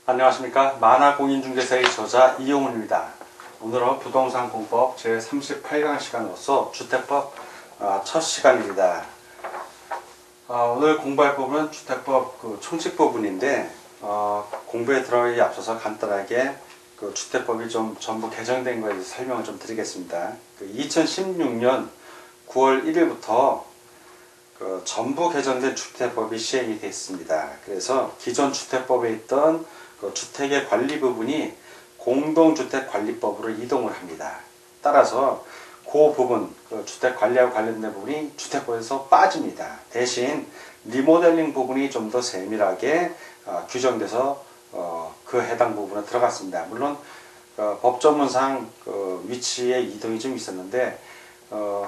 안녕하십니까. 만화공인중개사의 저자 이용훈입니다. 오늘은 부동산 공법 제38강 시간으로서 주택법 첫 시간입니다. 오늘 공부할 부분은 주택법 총칙 부분인데 공부에 들어가기 앞서서 간단하게 주택법이 좀 전부 개정된 거에 대해서 설명을 좀 드리겠습니다. 2016년 9월 1일부터 전부 개정된 주택법이 시행이 됐습니다. 그래서 기존 주택법에 있던 주택의 관리 부분이 공동주택관리법으로 이동을 합니다. 따라서 그 부분, 주택 관리하고 관련된 부분이 주택법에서 빠집니다. 대신 리모델링 부분이 좀 더 세밀하게 규정돼서 그 해당 부분에 들어갔습니다. 물론 법조문상 위치의 이동이 좀 있었는데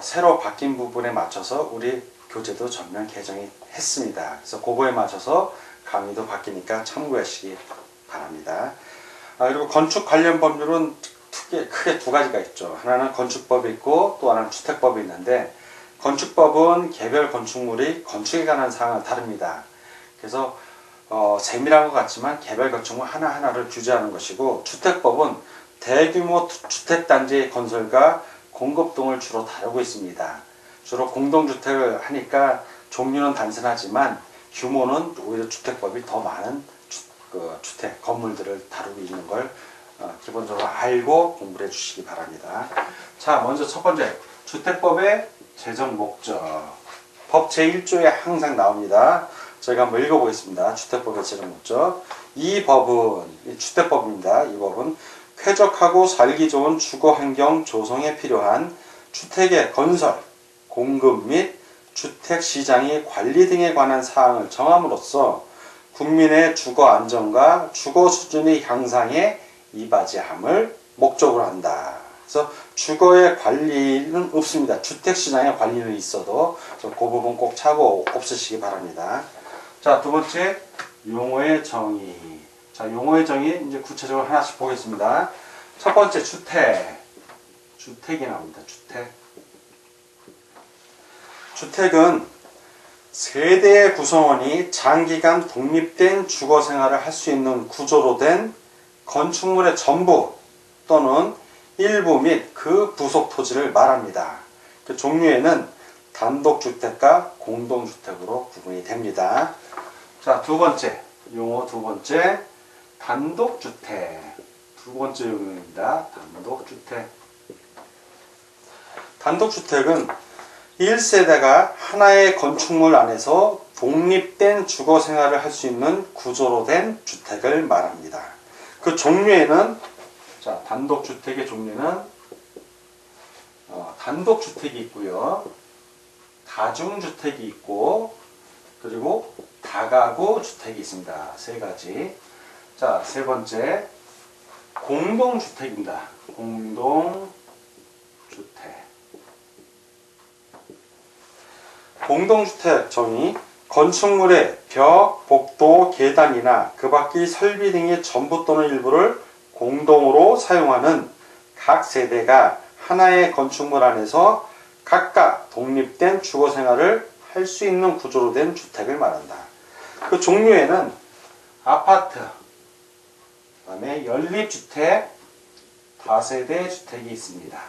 새로 바뀐 부분에 맞춰서 우리 교재도 전면 개정이 했습니다. 그래서 그거에 맞춰서 강의도 바뀌니까 참고하시기 바랍니다. 그리고 건축 관련 법률은 크게 두 가지가 있죠. 하나는 건축법이 있고 또 하나는 주택법이 있는데, 건축법은 개별 건축물이 건축에 관한 사항을 다룹니다. 그래서 세밀한 것 같지만 개별 건축물 하나하나를 규제하는 것이고, 주택법은 대규모 주택단지의 건설과 공급 등을 주로 다루고 있습니다. 주로 공동주택을 하니까 종류는 단순하지만 규모는 오히려 주택법이 더 많은 주택, 건물들을 다루고 있는 걸 기본적으로 알고 공부를 해주시기 바랍니다. 자, 먼저 첫 번째, 주택법의 제정 목적. 법 제1조에 항상 나옵니다. 제가 한번 읽어보겠습니다. 주택법의 제정 목적. 이 법은, 주택법입니다. 이 법은 쾌적하고 살기 좋은 주거환경 조성에 필요한 주택의 건설, 공급 및 주택시장의 관리 등에 관한 사항을 정함으로써 국민의 주거 안정과 주거 수준의 향상에 이바지함을 목적으로 한다. 그래서 주거의 관리는 없습니다. 주택시장의 관리는 있어도 그 부분 꼭 차고 없으시기 바랍니다. 자, 두 번째, 용어의 정의. 자, 용어의 정의 이제 구체적으로 하나씩 보겠습니다. 첫 번째, 주택. 주택이 나옵니다. 주택. 주택은 세대의 구성원이 장기간 독립된 주거 생활을 할 수 있는 구조로 된 건축물의 전부 또는 일부 및 그 부속 토지를 말합니다. 그 종류에는 단독주택과 공동주택으로 구분이 됩니다. 자, 두 번째, 용어 두 번째, 단독주택. 두 번째 용어입니다. 단독주택. 단독주택은 1세대가 하나의 건축물 안에서 독립된 주거 생활을 할 수 있는 구조로 된 주택을 말합니다. 그 종류에는, 자, 단독주택의 종류는 단독주택이 있고요, 다중주택이 있고, 그리고 다가구 주택이 있습니다. 세 가지. 자, 세 번째, 공동주택입니다. 공동주택. 공동주택 정의, 건축물의 벽, 복도, 계단이나 그 밖의 설비 등의 전부 또는 일부를 공동으로 사용하는 각 세대가 하나의 건축물 안에서 각각 독립된 주거생활을 할 수 있는 구조로 된 주택을 말한다. 그 종류에는 아파트, 그 다음에 연립주택, 다세대 주택이 있습니다.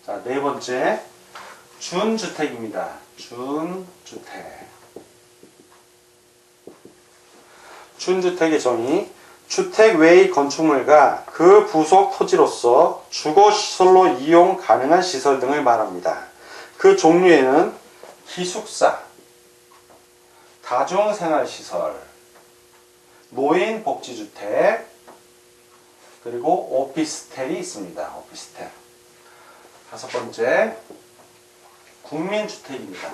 자, 네 번째, 준주택입니다. 준주택. 준주택의 정의, 주택 외의 건축물과 그 부속 토지로서 주거시설로 이용 가능한 시설 등을 말합니다. 그 종류에는 기숙사, 다중생활시설, 노인복지주택, 그리고 오피스텔이 있습니다. 오피스텔. 다섯 번째, 국민주택입니다.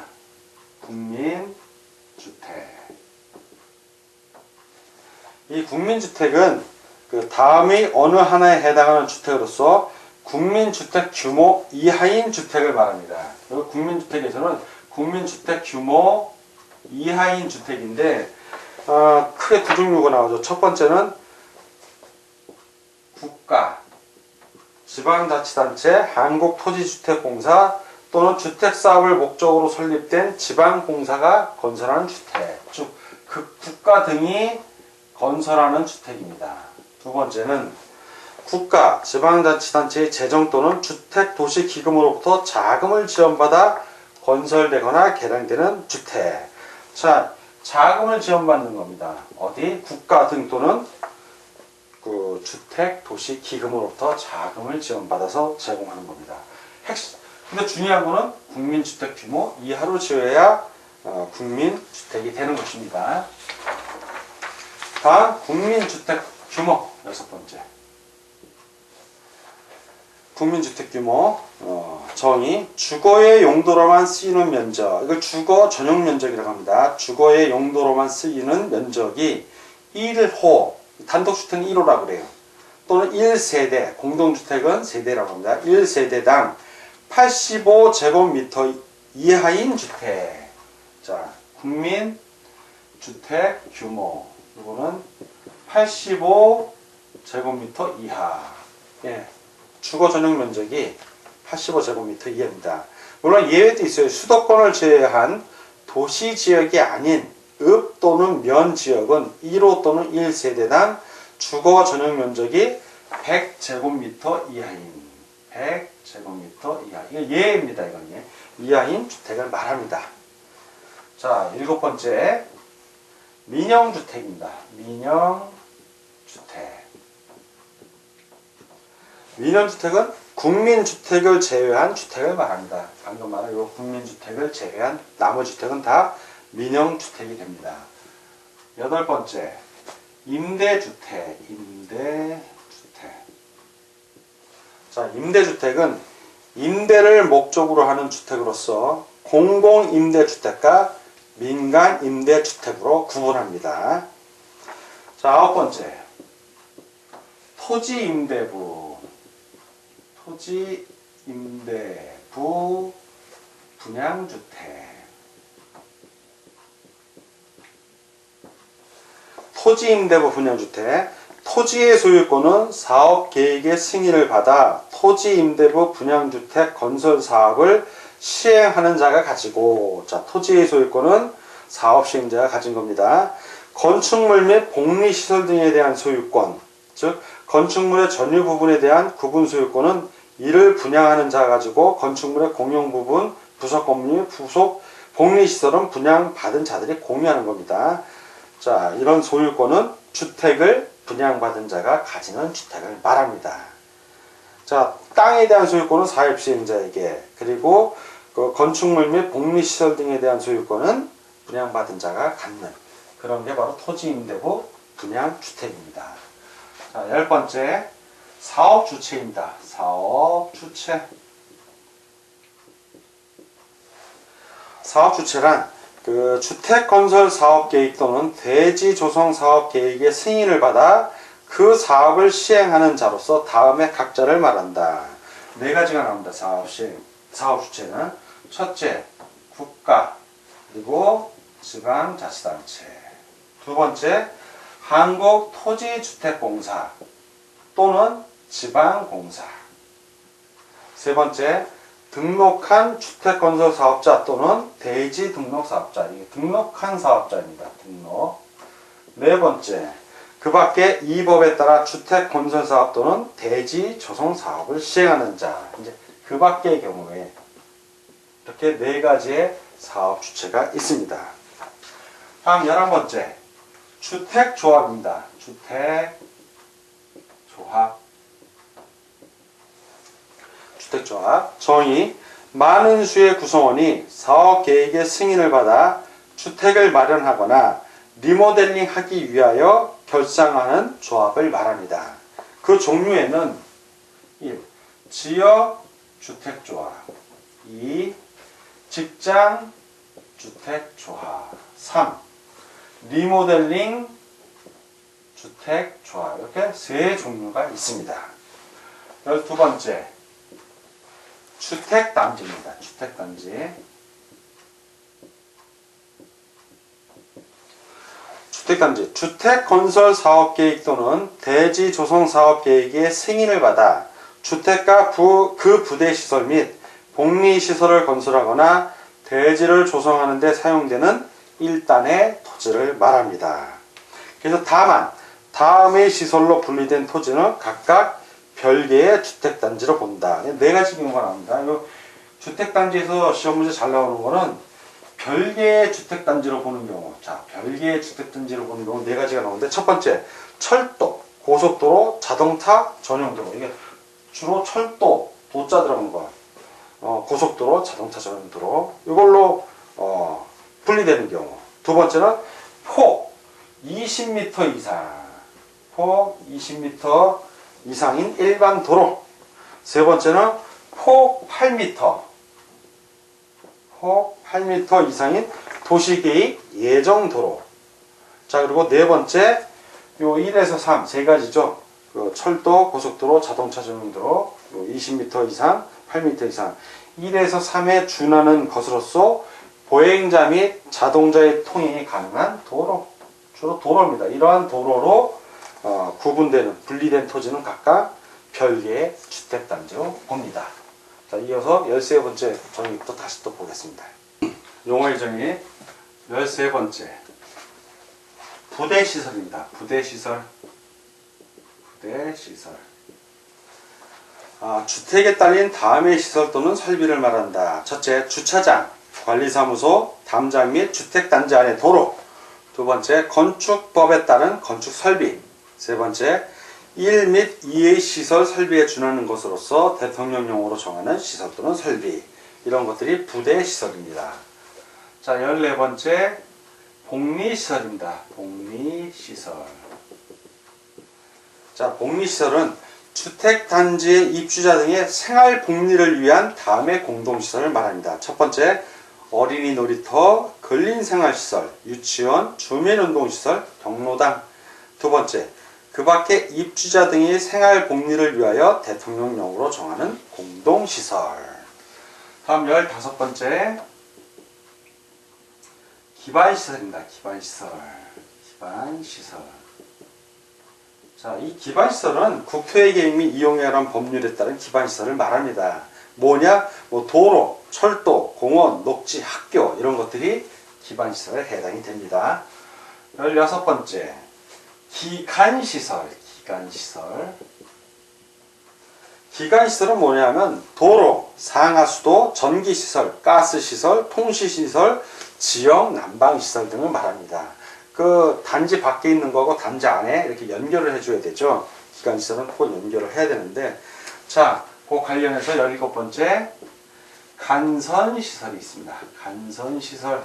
국민주택. 이 국민주택은 그 다음의 어느 하나에 해당하는 주택으로서 국민주택 규모 이하인 주택을 말합니다. 국민주택에서는 국민주택 규모 이하인 주택인데 크게 두 종류가 나오죠. 첫 번째는 국가, 지방자치단체, 한국토지주택공사 또는 주택사업을 목적으로 설립된 지방공사가 건설하는 주택. 국가 등이 건설하는 주택입니다. 두 번째는 국가, 지방자치단체의 재정 또는 주택도시기금으로부터 자금을 지원받아 건설되거나 개량되는 주택. 자, 자금을 지원받는 겁니다. 어디? 국가 등 또는 그 주택도시기금으로부터 자금을 지원받아서 제공하는 겁니다. 근데 중요한 거는 국민주택 규모 이하로 지어야 국민주택이 되는 것입니다. 다음 국민주택 규모 여섯 번째. 국민주택 규모 정의 주거의 용도로만 쓰이는 면적, 이걸 주거 전용 면적이라고 합니다. 주거의 용도로만 쓰이는 면적이 1호, 단독주택은 1호라고 그래요. 또는 1세대, 공동주택은 세대라고 합니다. 1세대당 85제곱미터 이하인 주택. 자, 국민주택 규모 이거는 85제곱미터 이하. 예. 주거 전용 면적이 85제곱미터 이하입니다. 물론 예외도 있어요. 수도권을 제외한 도시 지역이 아닌 읍 또는 면 지역은 1호 또는 1세대당 주거 전용 면적이 100제곱미터 이하인 100제곱미터 이하. 이거 예입니다. 이건 예. 이하인 주택을 말합니다. 자, 일곱 번째 민영주택입니다. 민영주택. 민영주택은 국민주택을 제외한 주택을 말합니다. 방금 말한 이 국민주택을 제외한 나머지 주택은 다 민영주택이 됩니다. 여덟 번째, 임대주택. 자, 임대주택은 임대를 목적으로 하는 주택으로서 공공임대주택과 민간임대주택으로 구분합니다. 자, 아홉 번째, 토지임대부 분양주택. 토지임대부 분양주택. 토지의 소유권은 사업계획의 승인을 받아 토지임대부 분양주택 건설사업을 시행하는 자가 가지고, 자, 토지의 소유권은 사업시행자가 가진 겁니다. 건축물 및 복리시설 등에 대한 소유권, 즉 건축물의 전유 부분에 대한 구분 소유권은 이를 분양하는 자가 가지고 건축물의 공용 부분, 부속 건물, 부속 복리시설은 분양받은 자들이 공유하는 겁니다. 자, 이런 소유권은 주택을 분양받은 자가 가지는 주택을 말합니다. 자, 땅에 대한 소유권은 사업시행자에게, 그리고 그 건축물 및 복리시설 등에 대한 소유권은 분양받은 자가 갖는 그런 게 바로 토지임대부 분양주택입니다. 자, 열 번째, 사업주체입니다. 사업주체. 사업주체란 그 주택건설사업계획 또는 대지조성사업계획의 승인을 받아 그 사업을 시행하는 자로서 다음의 각자를 말한다. 네 가지가 나옵니다. 사업주체는 첫째, 국가, 그리고 지방자치단체. 두 번째, 한국토지주택공사 또는 지방공사. 세 번째, 등록한 주택건설사업자 또는 대지등록사업자. 이게 등록한 사업자입니다. 등록. 네 번째, 그 밖에 이 법에 따라 주택건설사업 또는 대지조성사업을 시행하는 자. 이제 그 밖의 경우에 이렇게 네 가지의 사업주체가 있습니다. 다음 11번째, 주택조합입니다. 주택조합. 정의, 많은 수의 구성원이 사업계획의 승인을 받아 주택을 마련하거나 리모델링하기 위하여 결상하는 조합을 말합니다. 그 종류에는 1. 지역주택조합, 2. 직장주택조합, 3. 리모델링 주택조합, 이렇게 세 종류가 있습니다. 12번째, 주택단지입니다. 주택단지. 주택단지, 주택건설사업계획 또는 대지조성사업계획의 승인을 받아 주택과 그 부대시설 및 복리시설을 건설하거나 대지를 조성하는 데 사용되는 1단의 토지를 말합니다. 그래서 다음의 시설로 분리된 토지는 각각 별개의 주택단지로 본다. 네 가지 경우가 나옵니다. 이 주택단지에서 시험 문제 잘 나오는 거는 별개의 주택단지로 보는 경우. 자, 별개의 주택단지로 보는 경우 네 가지가 나오는데, 첫 번째, 철도, 고속도로, 자동차 전용도로. 이게 주로 철도, 도자 들어간 거. 고속도로, 자동차 전용도로. 이걸로 분리되는 경우. 두 번째는 폭 20m 이상. 폭 20m 이상인 일반 도로. 세 번째는 폭 8m. 폭 8m 이상인 도시계획 예정도로. 자, 그리고 네 번째, 요 1에서 3, 세 가지죠. 그 철도, 고속도로, 자동차 전용도로, 20m 이상, 8m 이상. 1에서 3에 준하는 것으로서 보행자 및 자동차의 통행이 가능한 도로. 주로 도로입니다. 이러한 도로로 구분되는, 분리된 토지는 각각 별개의 주택단지로 봅니다. 자, 이어서 13번째 정의부터 다시 또 보겠습니다. 용어의 정의 13번째. 부대시설입니다. 부대시설. 부대시설. 주택에 딸린 다음의 시설 또는 설비를 말한다. 첫째, 주차장, 관리사무소, 담장 및 주택단지 안의 도로. 두 번째, 건축법에 따른 건축설비. 세 번째, 1 및 2의 시설 설비에 준하는 것으로서 대통령령으로 정하는 시설 또는 설비. 이런 것들이 부대시설입니다. 자, 14번째, 복리시설입니다. 복리시설. 자, 복리시설은 주택단지의 입주자 등의 생활복리를 위한 다음의 공동시설을 말합니다. 첫 번째, 어린이 놀이터, 근린생활시설, 유치원, 주민운동시설, 경로당. 두 번째, 그 밖에 입주자 등의 생활복리를 위하여 대통령령으로 정하는 공동시설. 다음 15번째, 기반시설입니다. 기반시설. 기반시설. 자, 이 기반시설은 국토의 계획 및 이용에 관한 법률에 따른 기반시설을 말합니다. 뭐냐? 도로, 철도, 공원, 녹지, 학교 이런 것들이 기반시설에 해당이 됩니다. 16번째, 기간시설. 기간시설. 기간시설은 뭐냐면 도로, 상하수도, 전기시설, 가스시설, 통신시설, 지역 난방시설 등을 말합니다. 그 단지 밖에 있는 거하고 단지 안에 이렇게 연결을 해줘야 되죠. 기간시설은 꼭 연결을 해야 되는데, 자, 그 관련해서 17번째, 간선시설이 있습니다. 간선시설.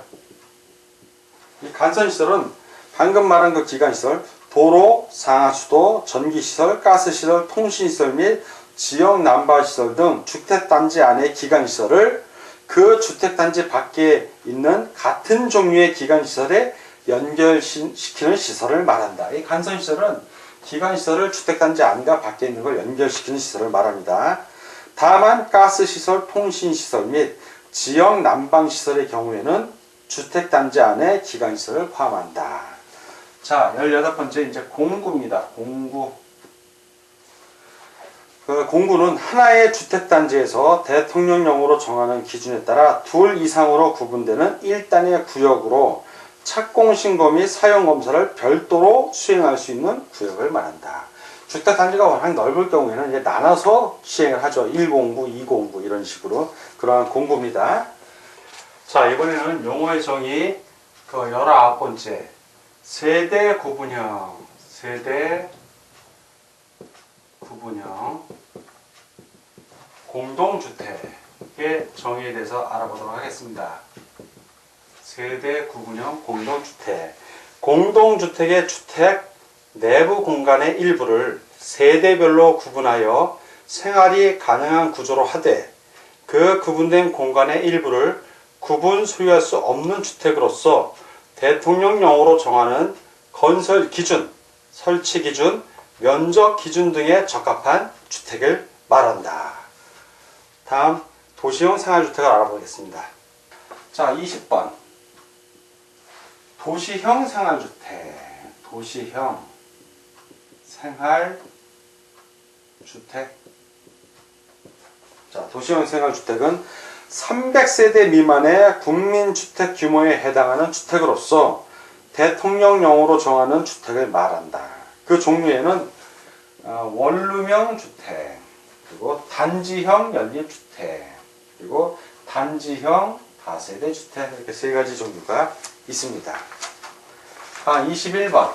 이 간선시설은 방금 말한 그 기간시설, 도로, 상하수도, 전기시설, 가스시설, 통신시설 및 지역 난방시설 등 주택단지 안의 기간시설을 그 주택단지 밖에 있는 같은 종류의 기간시설에 연결시키는 시설을 말한다. 이 간선시설은 기간시설을 주택단지 안과 밖에 있는 걸 연결시키는 시설을 말합니다. 다만 가스시설, 통신시설 및 지역 난방시설의 경우에는 주택단지 안에 기간시설을 포함한다. 자, 18번째 이제 공구입니다. 공구. 그 공구는 하나의 주택단지에서 대통령령으로 정하는 기준에 따라 둘 이상으로 구분되는 1단의 구역으로 착공신고 및 사용검사를 별도로 수행할 수 있는 구역을 말한다. 주택단지가 워낙 넓을 경우에는 이제 나눠서 시행을 하죠. 1공구, 2공구 이런 식으로. 그러한 공구입니다. 자, 이번에는 용어의 정의 그 19번째. 세대 구분형. 세대 구분형. 공동주택의 정의에 대해서 알아보도록 하겠습니다. 세대 구분형 공동주택. 공동주택의 주택 내부 공간의 일부를 세대별로 구분하여 생활이 가능한 구조로 하되 그 구분된 공간의 일부를 구분 소유할 수 없는 주택으로서 대통령령으로 정하는 건설 기준, 설치 기준, 면적 기준 등에 적합한 주택을 말한다. 다음 도시형 생활주택을 알아보겠습니다. 자, 20번. 도시형 생활주택. 도시형 생활주택. 자, 도시형 생활주택은 300세대 미만의 국민주택 규모에 해당하는 주택으로서 대통령령으로 정하는 주택을 말한다. 그 종류에는 원룸형 주택, 그리고 단지형 연립주택, 그리고 단지형 다세대 주택, 이렇게 세 가지 종류가 있습니다. 21번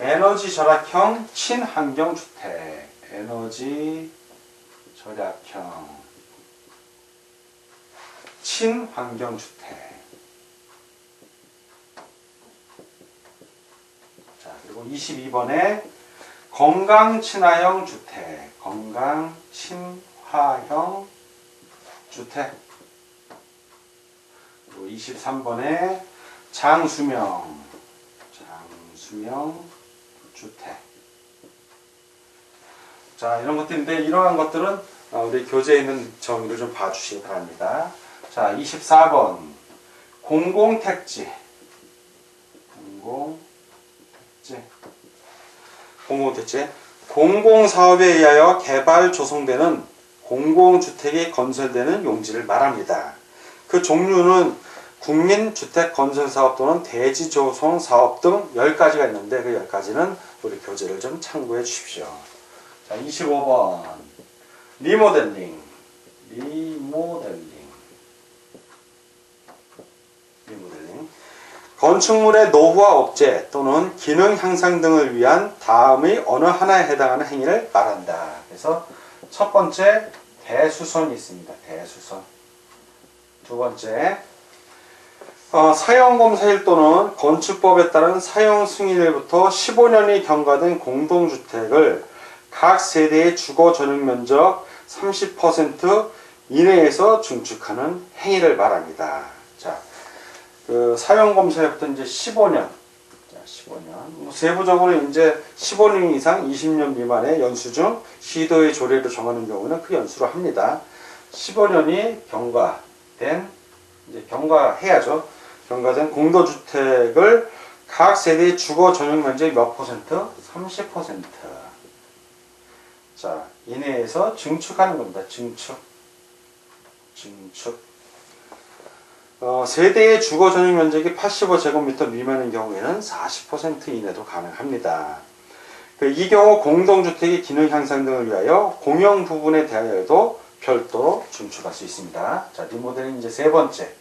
에너지 절약형 친환경 주택. 에너지 절약형 친환경 주택. 자, 그리고 22번에 건강 친화형 주택. 건강 친화형 주택. 그리고 23번에 장수명 주택. 자, 이런 것들인데 이러한 것들은 우리 교재에 있는 정의를 좀 봐주시기 바랍니다. 자, 24번 공공택지. 공공사업에 의하여 개발 조성되는 공공주택이 건설되는 용지를 말합니다. 그 종류는 국민주택건설사업 또는 대지조성사업 등 10가지가 있는데 그 10가지는 우리 교재를 좀 참고해 주십시오. 자, 25번 리모델링. 건축물의 노후화 억제 또는 기능 향상 등을 위한 다음의 어느 하나에 해당하는 행위를 말한다. 그래서 첫 번째 대수선이 있습니다. 대수선. 두 번째 사용검사일 또는 건축법에 따른 사용 승인일부터 15년이 경과된 공동주택을 각 세대의 주거 전용 면적 30% 이내에서 증축하는 행위를 말합니다. 자, 그 사용검사일부터 이제 15년. 자, 15년. 세부적으로 이제 15년 이상 20년 미만의 연수 중 시도의 조례를 정하는 경우는 그 연수로 합니다. 15년이 경과된, 이제 경과해야죠. 경과된 공동주택을 각 세대의 주거 전용 면적의 몇 퍼센트? 30%. 자, 이내에서 증축하는 겁니다. 증축. 세대의 주거 전용 면적이 85제곱미터 미만인 경우에는 40% 이내도 가능합니다. 이 경우 공동주택의 기능 향상 등을 위하여 공용 부분에 대하여도 별도로 증축할 수 있습니다. 자, 리모델링 이제 세 번째.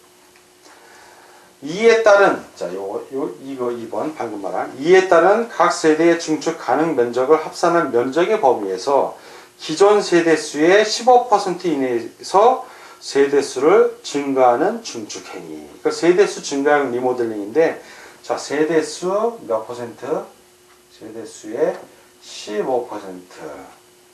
이에 따른, 자, 이거 2번 방금 말한 이에 따른 각 세대의 증축 가능 면적을 합산한 면적의 범위에서 기존 세대수의 15% 이내에서 세대수를 증가하는 증축행위. 그러니까 세대수 증가형 리모델링인데, 자, 세대수 몇 퍼센트? 세대수의 15%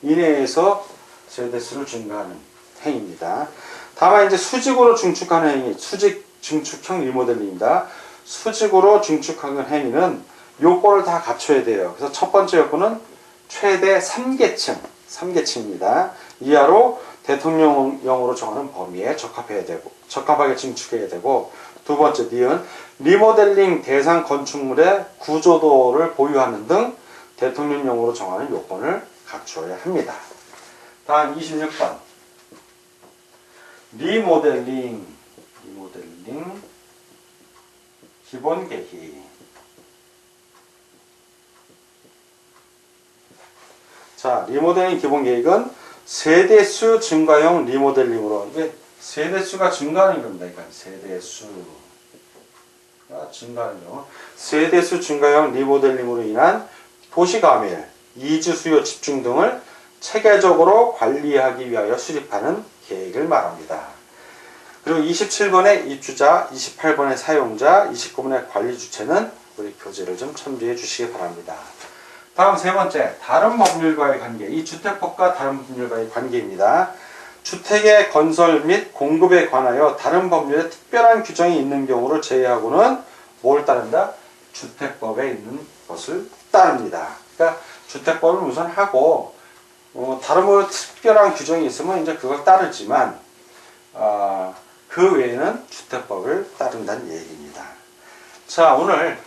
이내에서 세대수를 증가하는 행위입니다. 다만 이제 수직으로 증축하는 행위, 수직 증축형 리모델링입니다. 수직으로 증축하는 행위는 요건을 다 갖춰야 돼요. 그래서 첫 번째 요건은 최대 3계층입니다. 이하로 대통령령으로 정하는 범위에 적합하게 증축해야 되고, 두 번째 니은 리모델링 대상 건축물의 구조도를 보유하는 등 대통령령으로 정하는 요건을 갖추어야 합니다. 다음 26번 리모델링 기본 계획. 자, 리모델링 기본 계획은 세대수 증가형 리모델링으로, 이게 세대수가 증가하는 겁니다. 그러니까 세대수가 증가하는 경우, 세대수 증가형 리모델링으로 인한 도시가밀, 이주수요 집중 등을 체계적으로 관리하기 위하여 수립하는 계획을 말합니다. 그리고 27번의 입주자, 28번의 사용자, 29번의 관리 주체는 우리 교재를 좀 참조해 주시기 바랍니다. 다음 세 번째, 다른 법률과의 관계. 이 주택법과 다른 법률과의 관계입니다. 주택의 건설 및 공급에 관하여 다른 법률에 특별한 규정이 있는 경우를 제외하고는 뭘 따른다? 주택법에 있는 것을 따릅니다. 그러니까 주택법을 우선 하고 다른 법에 특별한 규정이 있으면 이제 그걸 따르지만 그 외에는 주택법을 따른다는 얘기입니다. 자, 오늘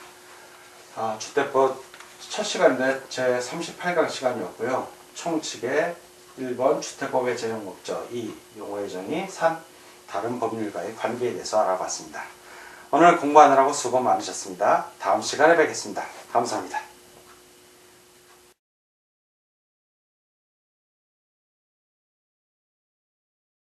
주택법 첫 시간인데 제 38강 시간이었고요. 총 측에 1번 주택법의 제정 목적, 2. 용어의 정의, 3. 다른 법률과의 관계에 대해서 알아봤습니다. 오늘 공부하느라고 수고 많으셨습니다. 다음 시간에 뵙겠습니다. 감사합니다.